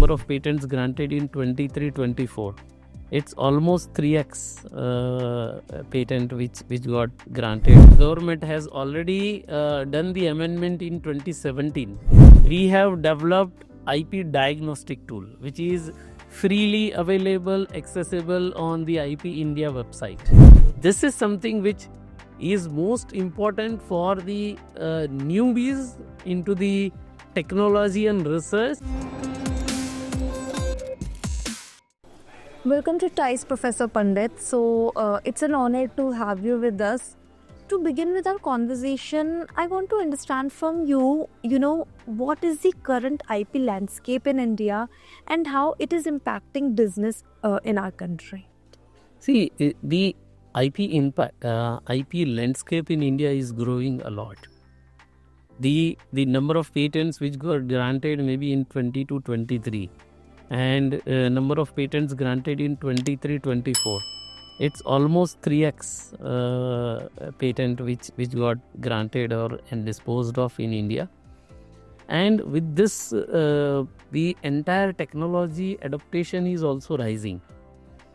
number of patents granted in 23-24. It's almost 3x patent which got granted. Government has already done the amendment in 2017. We have developed IP diagnostic tool, which is freely available, accessible on the IP India website. This is something which is most important for the newbies into the technology and research. Welcome to TICE, Professor Pandit. So it's an honor to have you with us. To begin with our conversation, I want to understand from you, what is the current IP landscape in India and how it is impacting business in our country? See, the IP landscape in India is growing a lot. The number of patents which got granted maybe in 22-23 and number of patents granted in 23-24. It's almost 3x patent which got granted and disposed of in India. And with this, the entire technology adaptation is also rising.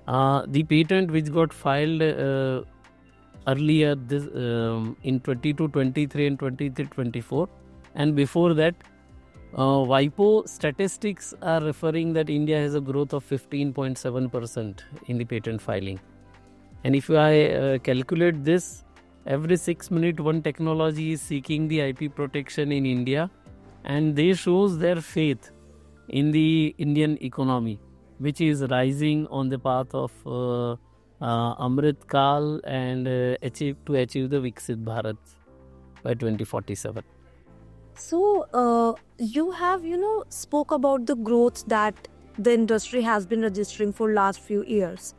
The patent which got filed earlier in 22-23 and 23-24, and before that, WIPO statistics are referring that India has a growth of 15.7% in the patent filing. And if I calculate this, every 6 minutes one technology is seeking the IP protection in India, and they shows their faith in the Indian economy, which is rising on the path of Amrit Kal and to achieve the Viksit Bharat by 2047. So you have, spoke about the growth that the industry has been registering for last few years.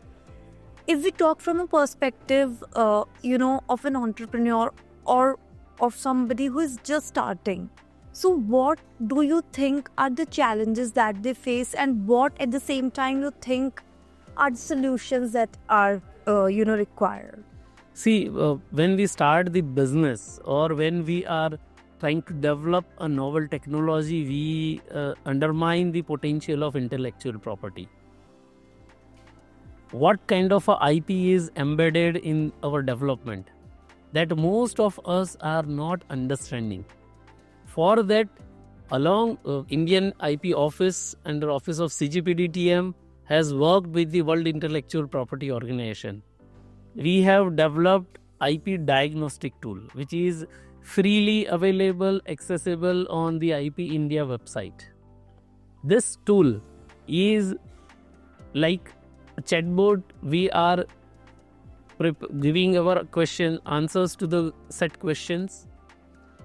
If we talk from a perspective, of an entrepreneur or of somebody who is just starting, so what do you think are the challenges that they face, and what at the same time you think are the solutions that are, required? See, when we start the business or when we are trying to develop a novel technology, we undermine the potential of intellectual property. What kind of a IP is embedded in our development that most of us are not understanding. For that, along Indian IP Office under Office of CGPDTM has worked with the World Intellectual Property Organization. We have developed IP diagnostic tool, which is freely available, accessible on the IP India website. This tool is like a chatbot. We are giving our answers to the set questions,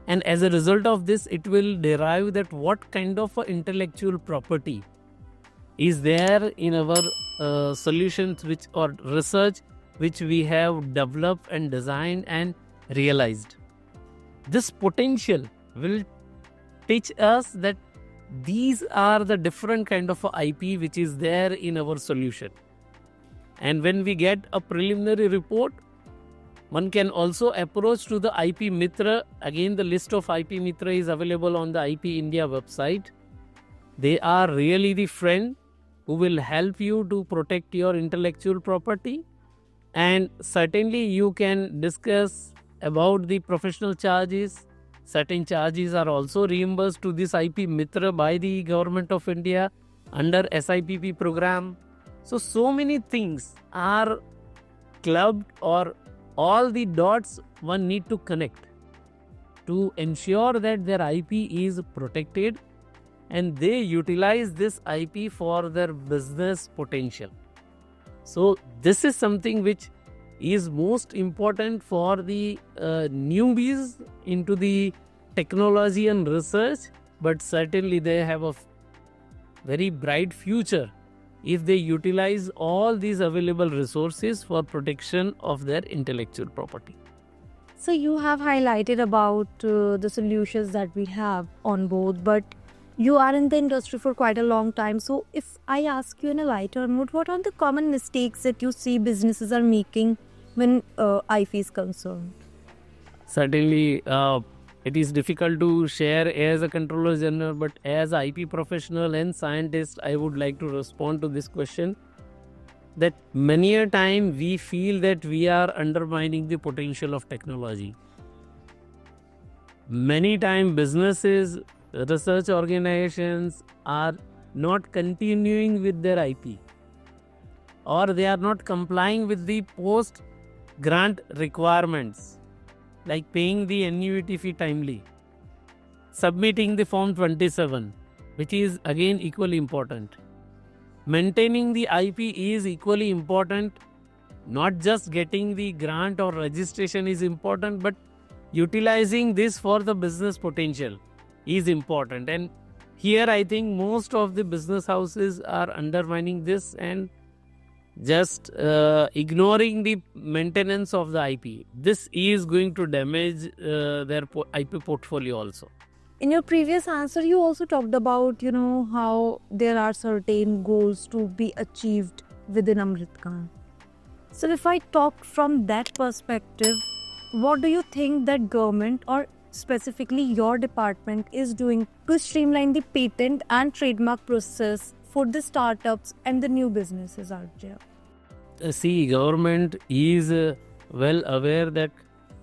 and as a result of this, it will derive that what kind of intellectual property is there in our solutions or research which we have developed and designed and realized. This potential will teach us that these are the different kind of IP which is there in our solution. And when we get a preliminary report, one can also approach to the IP Mitra. Again, the list of IP Mitra is available on the IP India website. They are really the friend who will help you to protect your intellectual property. And certainly you can discuss about the professional charges. Certain charges are also reimbursed to this IP Mitra by the Government of India under SIPP program. So many things are clubbed, or all the dots one need to connect to ensure that their IP is protected and they utilize this IP for their business potential. So this is something which is most important for the newbies into the technology and research, but certainly they have a very bright future if they utilize all these available resources for protection of their intellectual property. So you have highlighted about the solutions that we have on board, but you are in the industry for quite a long time. So if I ask you in a lighter mood, what are the common mistakes that you see businesses are making when IP is concerned? Certainly, It is difficult to share as a controller general, but as a IP professional and scientist, I would like to respond to this question. That many a time we feel that we are undermining the potential of technology. Many times businesses, research organizations are not continuing with their IP, or they are not complying with the post grant requirements, like paying the annuity fee timely, submitting the form 27, which is again equally important. Maintaining the IP is equally important. Not just getting the grant or registration is important, but utilizing this for the business potential is important. And here I think most of the business houses are undermining this and just ignoring the maintenance of the IP. This is going to damage their IP portfolio also. In your previous answer, you also talked about, how there are certain goals to be achieved within Amritkal. So if I talk from that perspective, what do you think that government or specifically your department is doing to streamline the patent and trademark process for the startups and the new businesses out there? See, government is well aware that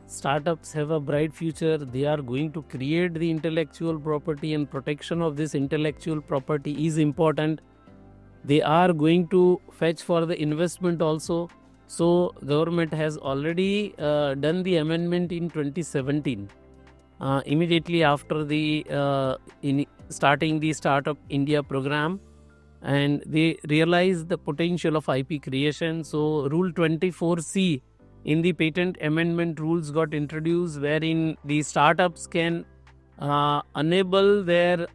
startups have a bright future. They are going to create the intellectual property, and protection of this intellectual property is important. They are going to fetch for the investment also. So government has already done the amendment in 2017, immediately after the starting the Startup India program, and they realized the potential of IP creation. So Rule 24C in the patent amendment rules got introduced, wherein the startups can enable their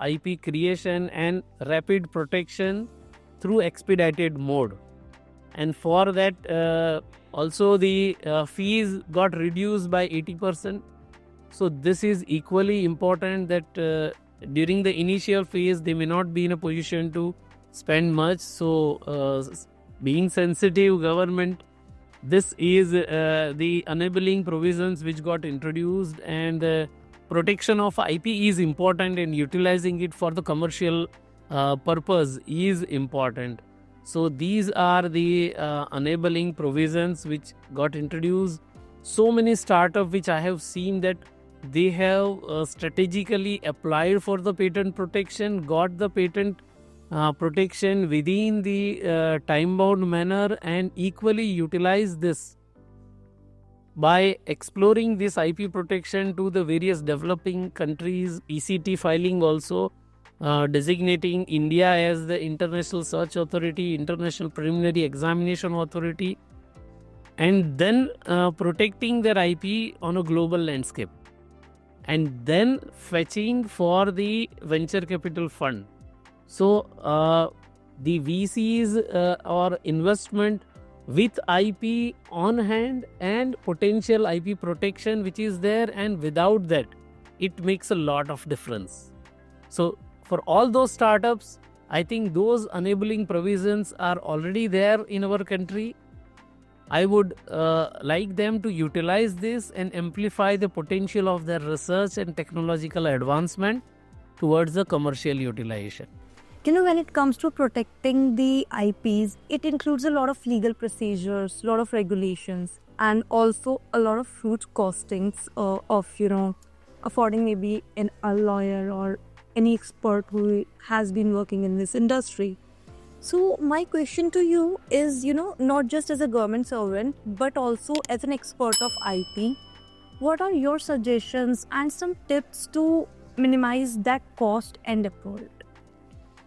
IP creation and rapid protection through expedited mode. And for that also the fees got reduced by 80%. So this is equally important that during the initial phase they may not be in a position to spend much. So being sensitive government, this is the enabling provisions which got introduced, and protection of IP is important, and utilizing it for the commercial purpose is important. So these are the enabling provisions which got introduced. So many startups which I have seen that they have strategically applied for the patent protection, got the patent protection within the time-bound manner, and equally utilize this by exploring this IP protection to the various developing countries. PCT filing also designating India as the International Search Authority, International Preliminary Examination Authority, and then protecting their IP on a global landscape, and then fetching for the venture capital fund. So the VCs or investment with IP on hand and potential IP protection which is there, and without that it makes a lot of difference. So for all those startups, I think those enabling provisions are already there in our country. I would like them to utilize this and amplify the potential of their research and technological advancement towards the commercial utilization. When it comes to protecting the IPs, it includes a lot of legal procedures, a lot of regulations, and also a lot of huge costings of, affording maybe a lawyer or any expert who has been working in this industry. So my question to you is, not just as a government servant, but also as an expert of IP, what are your suggestions and some tips to minimize that cost and effort?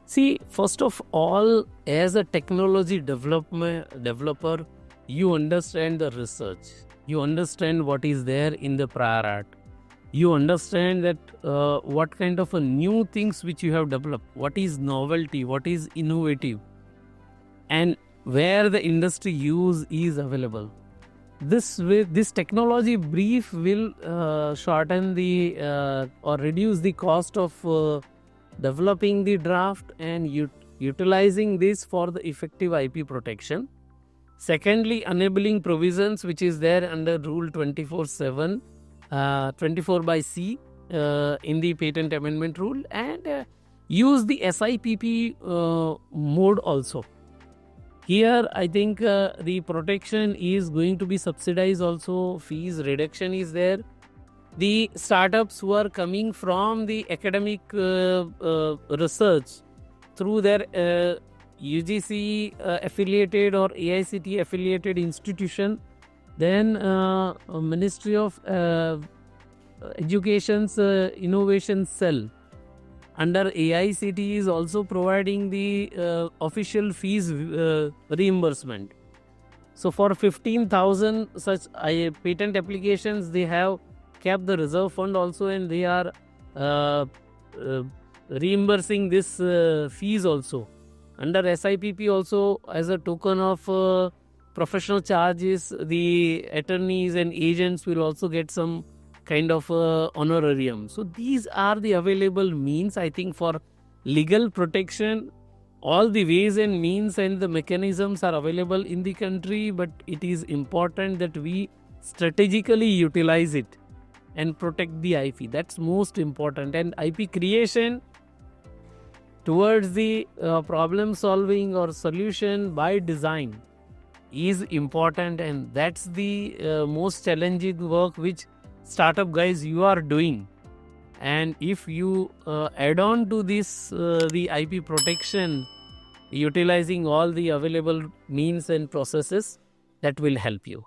See, first of all, as a technology developer, you understand the research. You understand what is there in the prior art. You understand that what kind of new things which you have developed, what is novelty, what is innovative, and where the industry use is available. This technology brief will shorten the or reduce the cost of developing the draft and utilizing this for the effective IP protection. Secondly, enabling provisions which is there under Rule 24/7 24 by C in the patent amendment rule, and use the SIPP mode also. Here, I think the protection is going to be subsidized also, fees reduction is there. The startups who are coming from the academic research through their UGC affiliated or AICT affiliated institution, then Ministry of Education's Innovation Cell under AICT is also providing the official fees reimbursement. So for 15,000 such patent applications, they have kept the reserve fund also, and they are reimbursing this fees also. Under SIPP also, as a token of professional charges, the attorneys and agents will also get some kind of honorarium. So these are the available means, I think, for legal protection. All the ways and means and the mechanisms are available in the country, but it is important that we strategically utilize it and protect the IP. That's most important. And IP creation towards the problem solving or solution by design is important, and that's the most challenging work which startup guys you are doing. And if you add on to this the IP protection, utilizing all the available means and processes, that will help you.